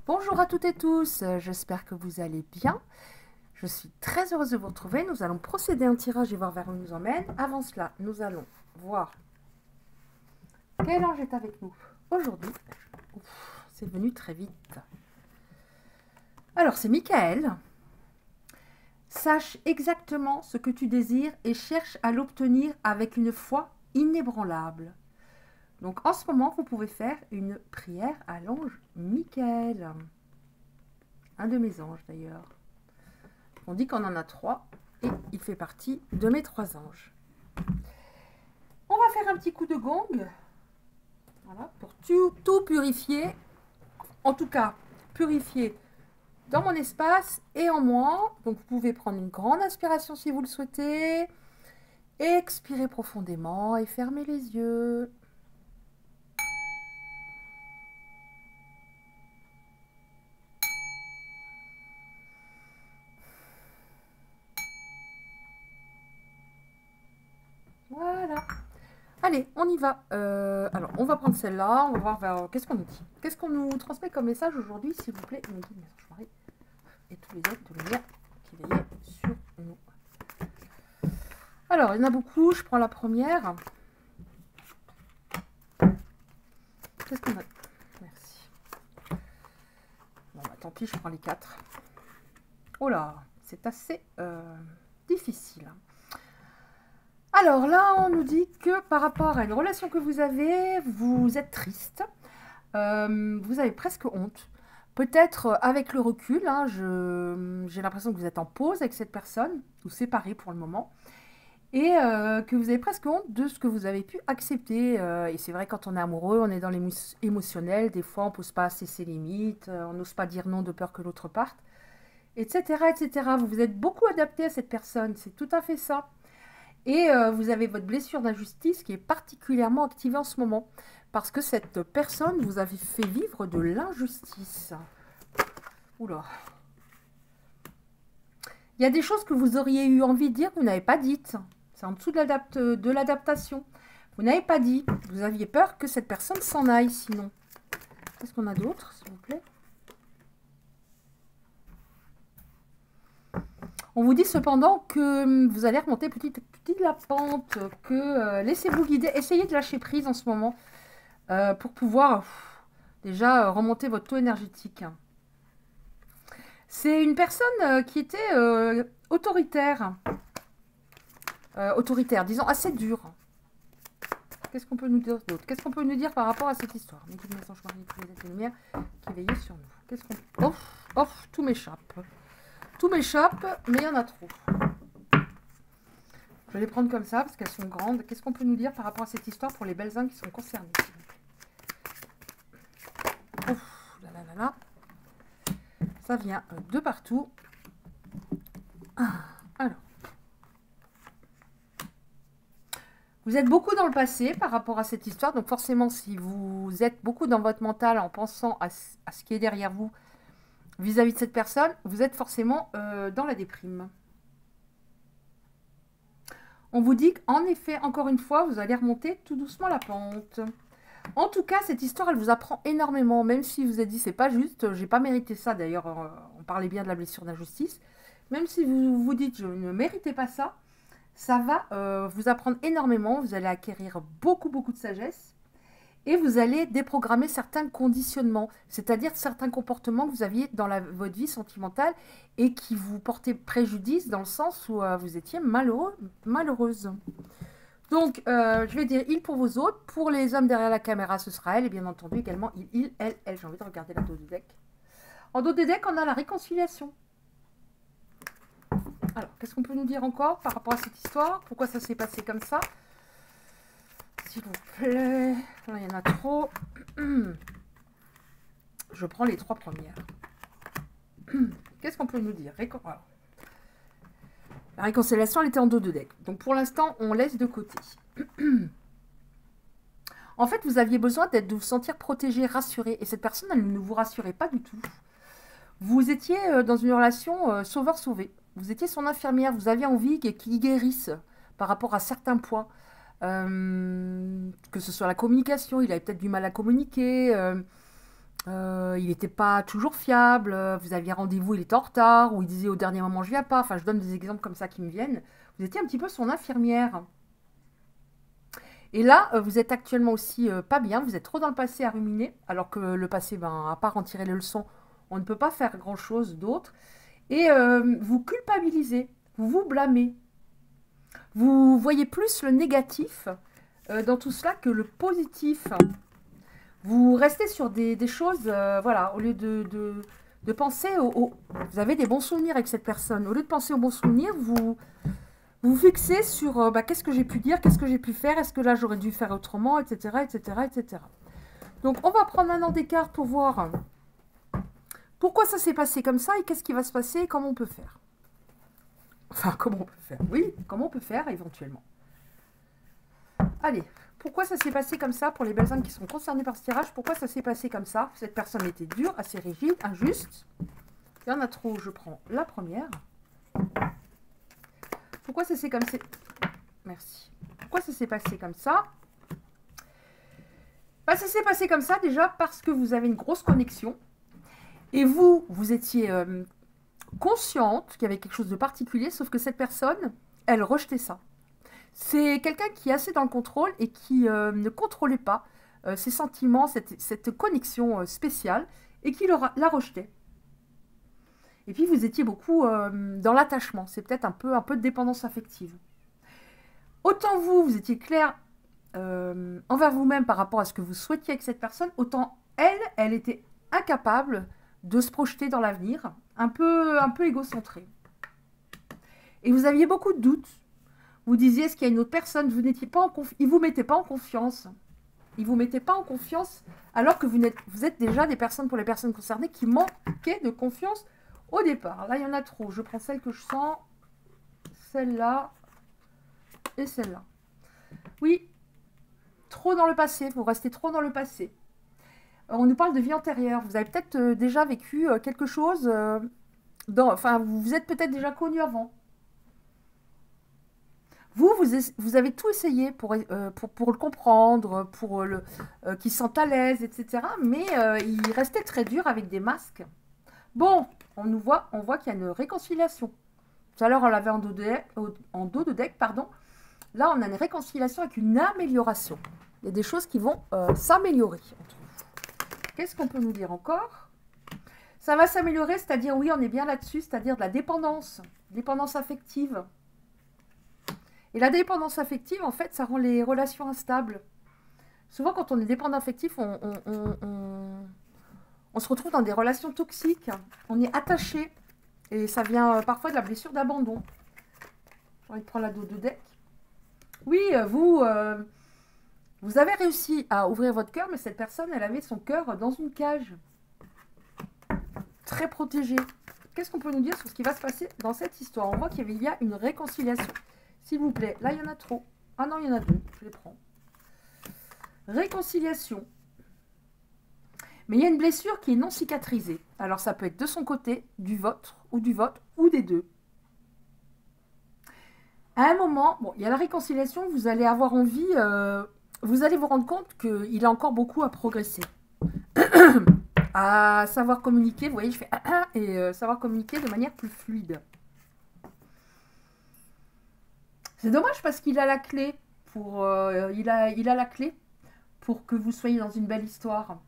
Bonjour à toutes et tous, j'espère que vous allez bien. Je suis très heureuse de vous retrouver. Nous allons procéder à un tirage et voir vers où il nous emmène. Avant cela, nous allons voir quel ange est avec nous aujourd'hui. C'est venu très vite. Alors, c'est Michael. Sache exactement ce que tu désires et cherche à l'obtenir avec une foi inébranlable. Donc, en ce moment, vous pouvez faire une prière à l'ange Michael. Un de mes anges, d'ailleurs. On dit qu'on en a 3 et il fait partie de mes 3 anges. On va faire un petit coup de gong. Voilà, pour tout purifier. En tout cas, purifier dans mon espace et en moi. Donc, vous pouvez prendre une grande inspiration si vous le souhaitez. Expirez profondément et fermez les yeux. Voilà. Allez, on y va. Alors, on va prendre celle-là. On va voir vers... Qu'est-ce qu'on nous dit? Qu'est-ce qu'on nous transmet comme message aujourd'hui, s'il vous plaît? Nous dit message Marie et tous les autres de lumière qui veillaient sur nous. Alors, il y en a beaucoup. Je prends la première. Qu'est-ce qu'on a? Merci. Bon, bah, tant pis, je prends les 4. Oh là, c'est assez difficile. Alors là, on nous dit que par rapport à une relation que vous avez, vous êtes triste. Vous avez presque honte. Peut-être avec le recul, hein, j'ai l'impression que vous êtes en pause avec cette personne, ou séparés pour le moment, et que vous avez presque honte de ce que vous avez pu accepter. Et c'est vrai, quand on est amoureux, on est dans l'émotionnel, des fois on ne pose pas assez ses limites, on n'ose pas dire non de peur que l'autre parte, etc., etc. Vous vous êtes beaucoup adapté à cette personne, c'est tout à fait ça. Et vous avez votre blessure d'injustice qui est particulièrement activée en ce moment. Parce que cette personne vous avait fait vivre de l'injustice. Oula. Il y a des choses que vous auriez eu envie de dire que vous n'avez pas dites. C'est en dessous de l'adaptation. Vous n'avez pas dit. Vous aviez peur que cette personne s'en aille sinon. Qu'est-ce qu'on a d'autre, s'il vous plaît? On vous dit cependant que vous allez remonter petit à petit la pente, que laissez-vous guider, essayez de lâcher prise en ce moment pour pouvoir déjà remonter votre taux énergétique. C'est une personne qui était autoritaire, disons assez dure. Qu'est-ce qu'on peut nous dire d'autre? Qu'est-ce qu'on peut nous dire par rapport à cette histoire? Qui veillait sur nous. Qu'est-ce qu'on... Off, tout m'échappe. Tout m'échappe, mais il y en a trop. Je vais les prendre comme ça, parce qu'elles sont grandes. Qu'est-ce qu'on peut nous dire par rapport à cette histoire pour les belles âmes qui sont concernées? Ouf, là, là, là, là. Ça vient de partout. Alors. Vous êtes beaucoup dans le passé par rapport à cette histoire. Donc forcément, si vous êtes beaucoup dans votre mental en pensant à ce qui est derrière vous, vis-à-vis de cette personne, vous êtes forcément dans la déprime. On vous dit qu'en effet, encore une fois, vous allez remonter tout doucement la pente. En tout cas, cette histoire, elle vous apprend énormément, même si vous êtes dit, c'est pas juste, j'ai pas mérité ça. D'ailleurs, on parlait bien de la blessure d'injustice. Même si vous vous dites, je ne méritais pas ça, ça va vous apprendre énormément. Vous allez acquérir beaucoup, beaucoup de sagesse. Et vous allez déprogrammer certains conditionnements, c'est-à-dire certains comportements que vous aviez dans votre vie sentimentale et qui vous portaient préjudice dans le sens où vous étiez malheureuse. Donc, je vais dire il pour vous autres. Pour les hommes derrière la caméra, ce sera elle. Et bien entendu, également il, elle. J'ai envie de regarder la dos de deck. En dos de deck, on a la réconciliation. Alors, qu'est-ce qu'on peut nous dire encore par rapport à cette histoire? Pourquoi ça s'est passé comme ça? S'il vous plaît. Là, il y en a trop. Je prends les 3 premières. Qu'est-ce qu'on peut nous dire? La réconciliation, elle était en dos de deck. Donc, pour l'instant, on laisse de côté. En fait, vous aviez besoin de vous sentir protégé, rassuré. Et cette personne, elle ne vous rassurait pas du tout. Vous étiez dans une relation sauveur-sauvé. Vous étiez son infirmière. Vous aviez envie qu'il guérisse par rapport à certains points. Que ce soit la communication, il avait peut-être du mal à communiquer, il n'était pas toujours fiable, vous aviez rendez-vous, il était en retard, ou il disait au dernier moment je viens pas, enfin je donne des exemples comme ça qui me viennent. Vous étiez un petit peu son infirmière. Et là, vous êtes actuellement aussi pas bien, vous êtes trop dans le passé à ruminer, alors que le passé, ben, à part en tirer les leçons, on ne peut pas faire grand-chose d'autre. Et vous culpabilisez, vous vous blâmez. Vous voyez plus le négatif dans tout cela que le positif. Vous restez sur des choses, voilà, au lieu de penser Vous avez des bons souvenirs avec cette personne. Au lieu de penser aux bons souvenirs, vous vous fixez sur bah, qu'est-ce que j'ai pu dire, qu'est-ce que j'ai pu faire, est-ce que là j'aurais dû faire autrement, etc., etc., etc. Donc on va prendre un an d'écart pour voir pourquoi ça s'est passé comme ça et qu'est-ce qui va se passer et comment on peut faire. Enfin, comment on peut faire? Oui, comment on peut faire éventuellement. Allez, pourquoi ça s'est passé comme ça pour les personnes qui sont concernées par ce tirage? Pourquoi ça s'est passé comme ça? Cette personne était dure, assez rigide, injuste. Il y en a trop, je prends la première. Pourquoi ça s'est comme ça? Merci. Pourquoi ça s'est passé comme ça? Bah, ça s'est passé comme ça déjà parce que vous avez une grosse connexion. Et vous étiez consciente qu'il y avait quelque chose de particulier, sauf que cette personne, elle rejetait ça. C'est quelqu'un qui est assez dans le contrôle et qui ne contrôlait pas ses sentiments, cette connexion spéciale, et qui la rejetait. Et puis vous étiez beaucoup dans l'attachement, c'est peut-être un peu de dépendance affective. Autant vous étiez clair envers vous-même par rapport à ce que vous souhaitiez avec cette personne, autant elle était incapable de se projeter dans l'avenir, un peu égocentrée. Et vous aviez beaucoup de doutes. Vous disiez, est-ce qu'il y a une autre personne? Vous n'étiez pas il ne vous mettait pas en confiance. Il ne vous mettait pas en confiance, alors que vous êtes déjà des personnes, pour les personnes concernées, qui manquaient de confiance au départ. Là, il y en a trop. Je prends celle que je sens, celle-là et celle-là. Oui, trop dans le passé. Vous restez trop dans le passé. On nous parle de vie antérieure. Vous avez peut-être déjà vécu quelque chose. Enfin, vous êtes peut-être déjà connu avant. Vous avez tout essayé pour le comprendre, pour qu'il se sente à l'aise, etc. Mais il restait très dur avec des masques. Bon, on voit qu'il y a une réconciliation. Tout à l'heure, on l'avait en dos de deck, pardon. Là, on a une réconciliation avec une amélioration. Il y a des choses qui vont s'améliorer. Qu'est-ce qu'on peut nous dire encore? Ça va s'améliorer, c'est-à-dire, oui, on est bien là-dessus, c'est-à-dire de la dépendance affective. Et la dépendance affective, en fait, ça rend les relations instables. Souvent, quand on est dépendant affectif, on se retrouve dans des relations toxiques. On est attaché. Et ça vient parfois de la blessure d'abandon. J'ai envie de prendre la dos de deck. Oui, vous avez réussi à ouvrir votre cœur, mais cette personne, elle avait son cœur dans une cage. Très protégée. Qu'est-ce qu'on peut nous dire sur ce qui va se passer dans cette histoire? On voit qu'il y a une réconciliation. S'il vous plaît, là, il y en a trop. Ah non, il y en a deux. Je les prends. Réconciliation. Mais il y a une blessure qui est non cicatrisée. Alors, ça peut être de son côté, du vôtre, ou des deux. À un moment, bon, il y a la réconciliation, vous allez avoir envie, vous allez vous rendre compte qu'il a encore beaucoup à progresser. À savoir communiquer, vous voyez, je fais et savoir communiquer de manière plus fluide. C'est dommage parce qu'il a la clé pour, il a la clé pour que vous soyez dans une belle histoire.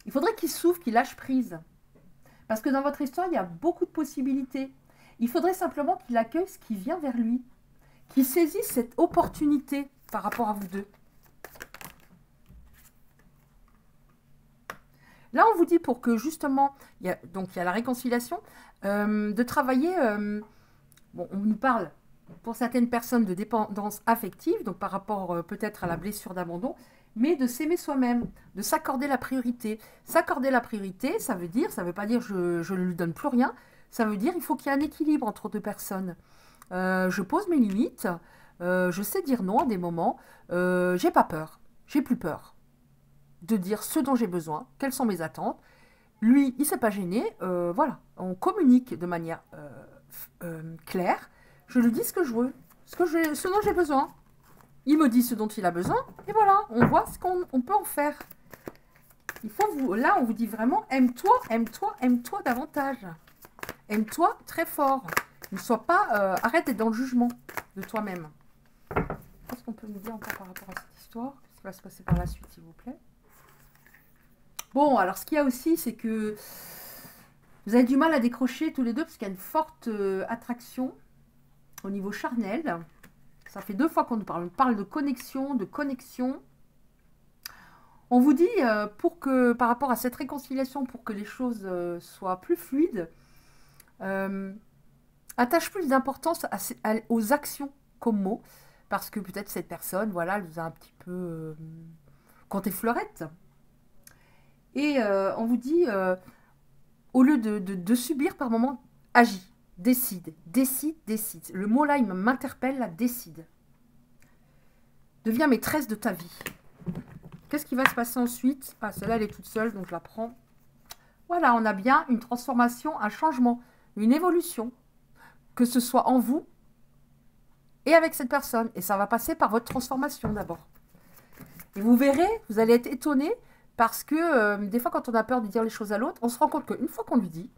Il faudrait qu'il s'ouvre, qu'il lâche prise. Parce que dans votre histoire, il y a beaucoup de possibilités. Il faudrait simplement qu'il accueille ce qui vient vers lui. Qu'il saisisse cette opportunité par rapport à vous deux. Là, on vous dit pour que justement, il y a la réconciliation, de travailler, bon, on nous parle pour certaines personnes de dépendance affective, donc par rapport peut-être à la blessure d'abandon, mais de s'aimer soi-même, de s'accorder la priorité. S'accorder la priorité, ça veut pas dire je ne lui donne plus rien, ça veut dire il faut qu'il y ait un équilibre entre deux personnes. Je pose mes limites, je sais dire non à des moments, j'ai pas peur, j'ai plus peur de dire ce dont j'ai besoin, quelles sont mes attentes. Lui, il ne s'est pas gêné, voilà, on communique de manière claire, je lui dis ce que je veux, ce dont j'ai besoin. Il me dit ce dont il a besoin, et voilà, on voit ce qu'on peut en faire. Il faut vous... Là, on vous dit vraiment, aime-toi, aime-toi, aime-toi davantage. Aime-toi très fort. Ne sois pas... arrête d'être dans le jugement de toi-même. Qu'est-ce qu'on peut nous dire encore par rapport à cette histoire? Qu'est-ce qui va se passer par la suite, s'il vous plaît? Bon, alors ce qu'il y a aussi, c'est que vous avez du mal à décrocher tous les deux parce qu'il y a une forte attraction au niveau charnel. Ça fait 2 fois qu'on nous parle. On parle de connexion, de connexion. On vous dit, pour que, par rapport à cette réconciliation, pour que les choses soient plus fluides, attache plus d'importance aux actions qu'aux mots. Parce que peut-être cette personne, voilà, elle vous a un petit peu compté fleurette. Et on vous dit, au lieu de subir par moment, agis, décide, décide, décide. Le mot là, il m'interpelle, là, décide. Deviens maîtresse de ta vie. Qu'est-ce qui va se passer ensuite? Ah, celle-là, elle est toute seule, donc je la prends. Voilà, on a bien une transformation, un changement, une évolution. Que ce soit en vous et avec cette personne. Et ça va passer par votre transformation d'abord. Et vous verrez, vous allez être étonné. Parce que des fois, quand on a peur de dire les choses à l'autre, on se rend compte qu'une fois qu'on lui dit,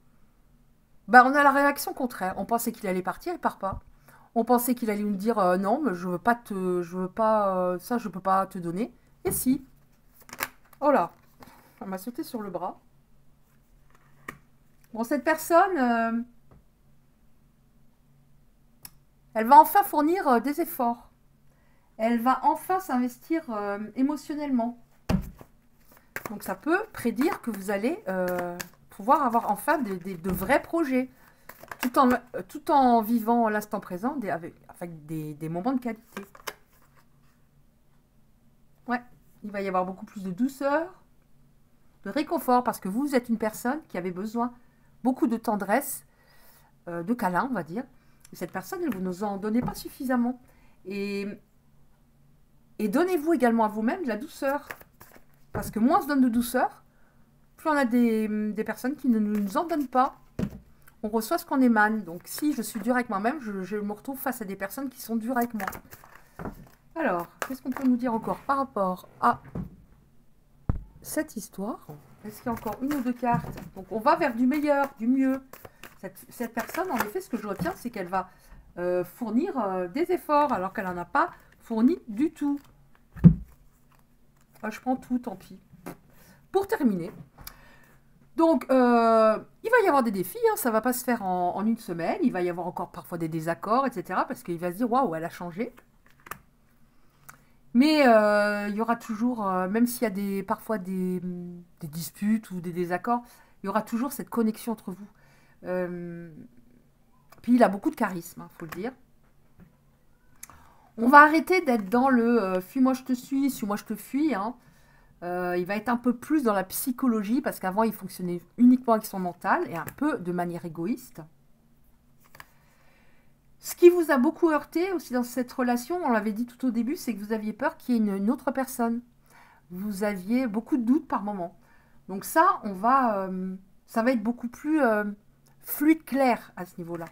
bah, on a la réaction contraire. On pensait qu'il allait partir, il part pas. On pensait qu'il allait nous dire non, mais je veux pas ça, je peux pas te donner. Et si. Oh là, elle m'a sauté sur le bras. Bon, cette personne, elle va enfin fournir des efforts. Elle va enfin s'investir émotionnellement. Donc ça peut prédire que vous allez pouvoir avoir enfin de vrais projets, tout en vivant l'instant présent avec des moments de qualité. Ouais, il va y avoir beaucoup plus de douceur, de réconfort, parce que vous êtes une personne qui avait besoin beaucoup de tendresse, de câlin, on va dire. Et cette personne, vous ne nous en donnez pas suffisamment. Et donnez-vous également à vous-même de la douceur. Parce que moins on se donne de douceur, plus on a des personnes qui ne nous en donnent pas. On reçoit ce qu'on émane. Donc si je suis dure avec moi-même, je me retrouve face à des personnes qui sont dures avec moi. Alors, qu'est-ce qu'on peut nous dire encore par rapport à cette histoire? Est-ce qu'il y a encore une ou deux cartes? Donc on va vers du meilleur, du mieux. Cette personne, en effet, ce que je retiens, c'est qu'elle va fournir des efforts alors qu'elle n'en a pas fourni du tout. Je prends tout, tant pis. Pour terminer, donc, il va y avoir des défis, hein, ça ne va pas se faire en une semaine, il va y avoir encore parfois des désaccords, etc. Parce qu'il va se dire, waouh, elle a changé. Mais il y aura toujours, même s'il y a parfois des disputes ou des désaccords, il y aura toujours cette connexion entre vous. Puis il a beaucoup de charisme, il faut le dire. On va arrêter d'être dans le fuis-moi je te suis, suis-moi je te fuis. Hein. Il va être un peu plus dans la psychologie parce qu'avant il fonctionnait uniquement avec son mental et un peu de manière égoïste. Ce qui vous a beaucoup heurté aussi dans cette relation, on l'avait dit tout au début, c'est que vous aviez peur qu'il y ait une autre personne. Vous aviez beaucoup de doutes par moment. Donc ça, ça va être beaucoup plus fluide, clair à ce niveau-là.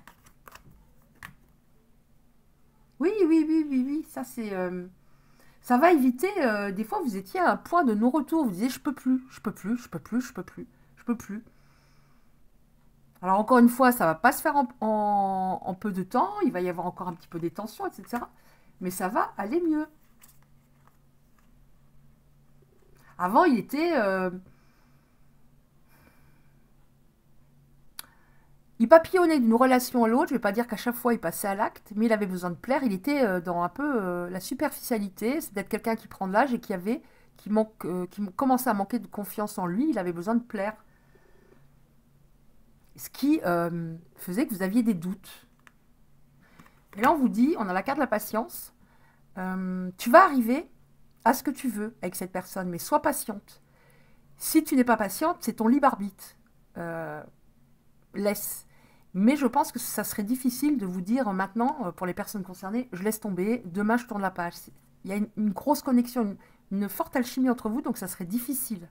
Oui, ça c'est... ça va éviter, des fois vous étiez à un point de non-retour, vous disiez je peux plus. Alors encore une fois, ça va pas se faire en peu de temps, il va y avoir encore un petit peu des tensions, etc. Mais ça va aller mieux. Avant, il était... il papillonnait d'une relation à l'autre, je ne vais pas dire qu'à chaque fois il passait à l'acte, mais il avait besoin de plaire, il était dans un peu la superficialité, c'est d'être quelqu'un qui prend de l'âge et qui commençait à manquer de confiance en lui, il avait besoin de plaire. Ce qui faisait que vous aviez des doutes. Et là on vous dit, on a la carte de la patience, tu vas arriver à ce que tu veux avec cette personne, mais sois patiente. Si tu n'es pas patiente, c'est ton libre arbitre. Laisse. Mais je pense que ça serait difficile de vous dire maintenant, pour les personnes concernées, je laisse tomber, demain je tourne la page. Il y a une grosse connexion, une forte alchimie entre vous, donc ça serait difficile.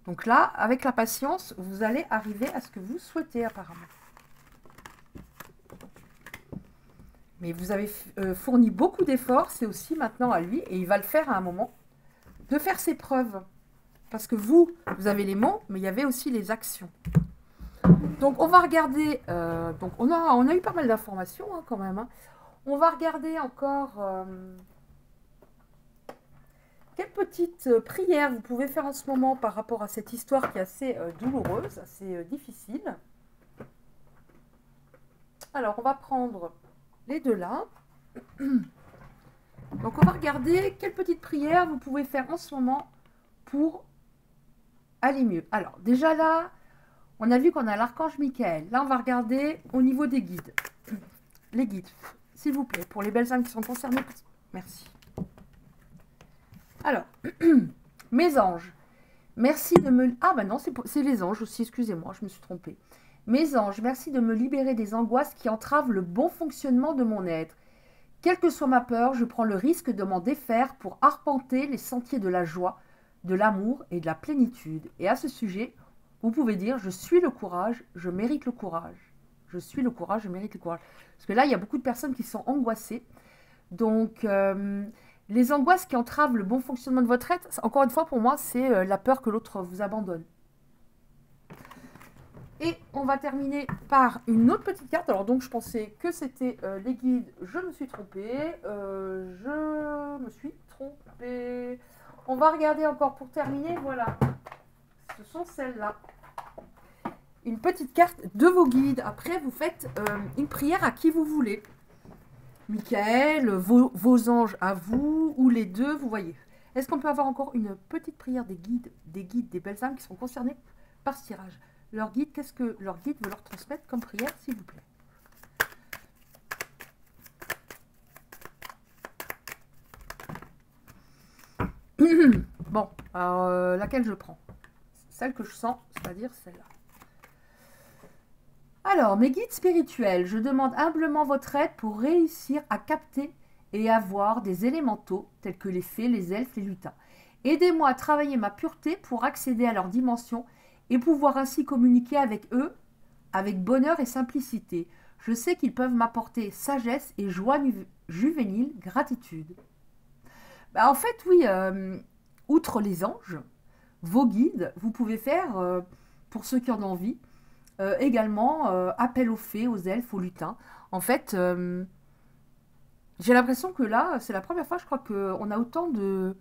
Donc là, avec la patience, vous allez arriver à ce que vous souhaitez apparemment. Mais vous avez fourni beaucoup d'efforts, c'est aussi maintenant à lui, et il va le faire à un moment, de faire ses preuves. Parce que vous avez les mots, mais il y avait aussi les actions. Donc, on va regarder... donc, on a eu pas mal d'informations, hein, quand même. Hein. On va regarder encore... quelle petite prière vous pouvez faire en ce moment par rapport à cette histoire qui est assez douloureuse, assez difficile. Alors, on va prendre les deux là. Donc, on va regarder quelle petite prière vous pouvez faire en ce moment pour aller mieux. Alors, déjà là, on a vu qu'on a l'archange Michael. Là, on va regarder au niveau des guides. Les guides, s'il vous plaît, pour les belles âmes qui sont concernées. Merci. Alors, mes anges, merci de me... Ah ben non, c'est les anges aussi, excusez-moi, je me suis trompée. Mes anges, merci de me libérer des angoisses qui entravent le bon fonctionnement de mon être. Quelle que soit ma peur, je prends le risque de m'en défaire pour arpenter les sentiers de la joie, de l'amour et de la plénitude. Et à ce sujet, vous pouvez dire, je suis le courage, je mérite le courage. Je suis le courage, je mérite le courage. Parce que là, il y a beaucoup de personnes qui sont angoissées. Donc... les angoisses qui entravent le bon fonctionnement de votre être, encore une fois, pour moi, c'est la peur que l'autre vous abandonne. Et on va terminer par une autre petite carte. Alors, donc, je pensais que c'était les guides. Je me suis trompée. On va regarder encore pour terminer. Voilà. Ce sont celles-là. Une petite carte de vos guides. Après, vous faites une prière à qui vous voulez. Michael, vos anges à vous, ou les deux, vous voyez. Est-ce qu'on peut avoir encore une petite prière des guides, des belles âmes qui sont concernées par ce tirage? Leur guide, qu'est-ce que leur guide veut leur transmettre comme prière, s'il vous plaît? Bon, alors laquelle je prends? Celle que je sens, c'est-à-dire celle-là. Alors, mes guides spirituels, je demande humblement votre aide pour réussir à capter et à voir des élémentaux tels que les fées, les elfes, les lutins. Aidez-moi à travailler ma pureté pour accéder à leur dimension et pouvoir ainsi communiquer avec eux avec bonheur et simplicité. Je sais qu'ils peuvent m'apporter sagesse et joie juvénile, gratitude. En fait, oui, outre les anges, vos guides, vous pouvez faire, pour ceux qui en ont envie, également appel aux fées, aux elfes, aux lutins. En fait, j'ai l'impression que là, c'est la première fois, je crois, qu'on a autant de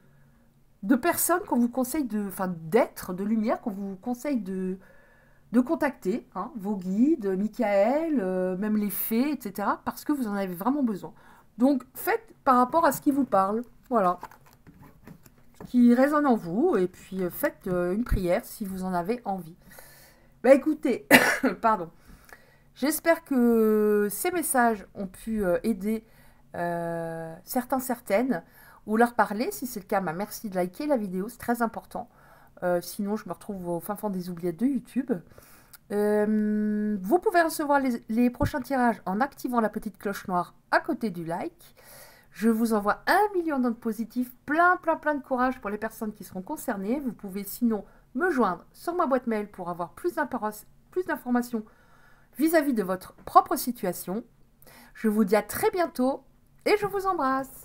personnes qu'on vous conseille d'êtres de lumière, qu'on vous conseille de contacter, hein, vos guides, Michael, même les fées, etc., parce que vous en avez vraiment besoin. Donc, faites par rapport à ce qui vous parle, voilà, ce qui résonne en vous, et puis faites une prière si vous en avez envie. Bah écoutez, pardon, j'espère que ces messages ont pu aider certains, certaines, ou leur parler. Si c'est le cas, merci de liker la vidéo, c'est très important. Sinon, je me retrouve au fin fond des oubliettes de YouTube. Vous pouvez recevoir les prochains tirages en activant la petite cloche noire à côté du like. Je vous envoie 1 million d'ondes positives, plein de courage pour les personnes qui seront concernées. Vous pouvez sinon me joindre sur ma boîte mail pour avoir plus d'informations vis-à-vis de votre propre situation. Je vous dis à très bientôt et je vous embrasse.